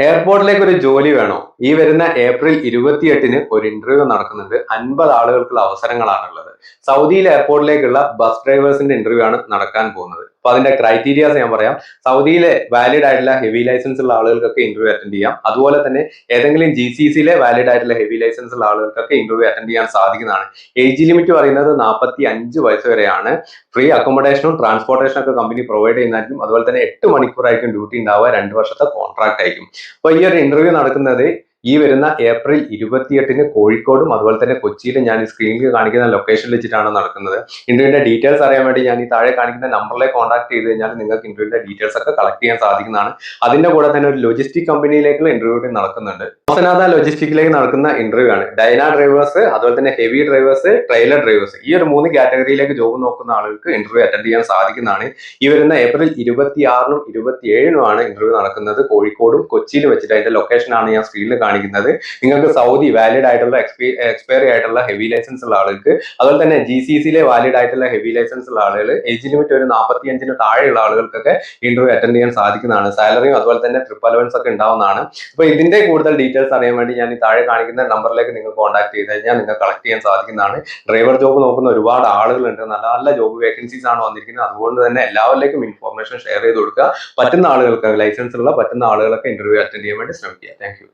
എയർപോർട്ടിലേക്ക് ഒരു ജോലി വേണോ? ഈ വരുന്ന ഏപ്രിൽ 28-ന് ഒരു ഇന്റർവ്യൂ നടക്കുന്നുണ്ട്. 50 ആളുകൾക്കുള്ള അവസരങ്ങളാണുള്ളത്. സൗദിയിൽ എയർപോർട്ടിലേക്കുള്ള ബസ് ഡ്രൈവേഴ്സിന്റെ ഇന്റർവ്യൂ ആണ് നടക്കാൻ പോകുന്നത്. അപ്പൊ അതിന്റെ ക്രൈറ്റീരിയാസ് ഞാൻ പറയാം. സൗദിയിലെ വാലിഡ് ആയിട്ടുള്ള ഹെവി ലൈസൻസ് ഉള്ള ആളുകൾക്കൊക്കെ ഇന്റർവ്യൂ അറ്റൻഡ് ചെയ്യാം. അതുപോലെ തന്നെ ഏതെങ്കിലും GCCയിലെ വാലിഡ് ആയിട്ടുള്ള ഹെവി ലൈസൻസ് ഉള്ള ആളുകൾക്കൊക്കെ ഇന്റർവ്യൂ അറ്റൻഡ് ചെയ്യാൻ സാധിക്കുന്നതാണ്. ഏജ് ലിമിറ്റ് പറയുന്നത് 45 വയസ്സ് വരെയാണ്. ഫ്രീ അക്കോമഡേഷനും ട്രാൻസ്പോർട്ടേഷനും ഒക്കെ കമ്പനി പ്രൊവൈഡ് ചെയ്യുന്നതായിരിക്കും. അതുപോലെ തന്നെ 8 മണിക്കൂറായിരിക്കും ഡ്യൂട്ടി ഉണ്ടാവുക. 2 വർഷത്തെ കോൺട്രാക്ട് ആയിരിക്കും. അപ്പൊ ഈ ഒരു ഇന്റർവ്യൂ നടക്കുന്നത് ഈ വരുന്ന ഏപ്രിൽ 28-ന് കോഴിക്കോടും അതുപോലെ തന്നെ കൊച്ചിയിലും ഞാൻ ഈ സ്ക്രീനിൽ കാണിക്കുന്ന ലൊക്കേഷനിൽ വെച്ചിട്ടാണ് നടക്കുന്നത്. ഇന്റർവ്യൂവിന്റെ ഡീറ്റെയിൽസ് അറിയാൻ വേണ്ടി ഞാൻ ഈ താഴെ കാണിക്കുന്ന നമ്പറിലേക്ക് കോൺടാക്ട് ചെയ്ത് കഴിഞ്ഞാൽ നിങ്ങൾക്ക് ഇന്റർവ്യൂവിന്റെ ഡീറ്റെയിൽസ് ഒക്കെ കളക്ട് ചെയ്യാൻ സാധിക്കുന്നതാണ്. അതിന്റെ കൂടെ തന്നെ ഒരു ലോജിസ്റ്റിക് കമ്പനിയിലേക്കുള്ള ഇന്റർവ്യൂ നടക്കുന്നുണ്ട്. ഹോസനാഥ ലോജിസ്റ്റിക്കിലേക്ക് നടക്കുന്ന ഇന്റർവ്യൂ ആണ്. ഡൈന ഡ്രൈവേഴ്സ്, അതുപോലെ തന്നെ ഹെവി ഡ്രൈവേഴ്സ്, ട്രെയിലർ ഡ്രൈവേഴ്സ്, ഈ ഒരു 3 കാറ്റഗറിയിലേക്ക് ജോബ് നോക്കുന്ന ആളുകൾക്ക് ഇന്റർവ്യൂ അറ്റൻഡ് ചെയ്യാൻ സാധിക്കുന്നതാണ്. ഈ വരുന്ന ഏപ്രിൽ 26-നും 27-നും ഇന്റർവ്യൂ നടക്കുന്നത് കോഴിക്കോടും കൊച്ചിയിലും വെച്ചിട്ട്. അതിന്റെ ലൊക്കേഷൻ ആണ് ഞാൻ സ്ക്രീനിൽ കാണിക്കുന്നത്. നിങ്ങൾക്ക് സൗദി വാലിഡ് ആയിട്ടുള്ള എക്സ്പയറി ആയിട്ടുള്ള ഹെവി ലൈസൻസ് ഉള്ള ആളുകൾക്ക്, അതുപോലെ തന്നെ GCCയിലെ വാലിഡ് ആയിട്ടുള്ള ഹെവി ലൈസൻസ് ഉള്ള ആളുകൾ, ഏജ് ലിമിറ്റ് ഒരു 45-ന് താഴെയുള്ള ആളുകൾക്കൊക്കെ ഇന്റർവ്യൂ അറ്റൻഡ് ചെയ്യാൻ സാധിക്കുന്നതാണ്. സാലറിയും അതുപോലെ തന്നെ ട്രിപ്പ് അലവൻസ് ഒക്കെ ഉണ്ടാവുന്നതാണ്. അപ്പൊ ഇതിന്റെ കൂടുതൽ ഡീറ്റെയിൽസ് അറിയാൻ വേണ്ടി ഞാൻ ഈ താഴെ കാണിക്കുന്ന നമ്പറിലേക്ക് നിങ്ങൾ കോൺടാക്ട് ചെയ്ത് കഴിഞ്ഞാൽ നിങ്ങൾക്ക് കളക്ട് ചെയ്യാൻ സാധിക്കുന്നതാണ്. ഡ്രൈവർ ജോബ് നോക്കുന്ന ഒരുപാട് ആളുകളുണ്ട്. നല്ല നല്ല ജോബ് വേക്കൻസീസ് ആണ് വന്നിരിക്കുന്നത്. അതുകൊണ്ട് തന്നെ എല്ലാവരിലേക്കും ഇൻഫോർമേഷൻ ഷെയർ ചെയ്ത് കൊടുക്കുക. പറ്റുന്ന ആളുകൾക്ക്, ലൈസൻസ് ഉള്ള പറ്റുന്ന ആളുകളൊക്കെ ഇന്റർവ്യൂ അറ്റൻഡ് ചെയ്യാൻ വേണ്ടി ശ്രമിക്കുക. Thank you.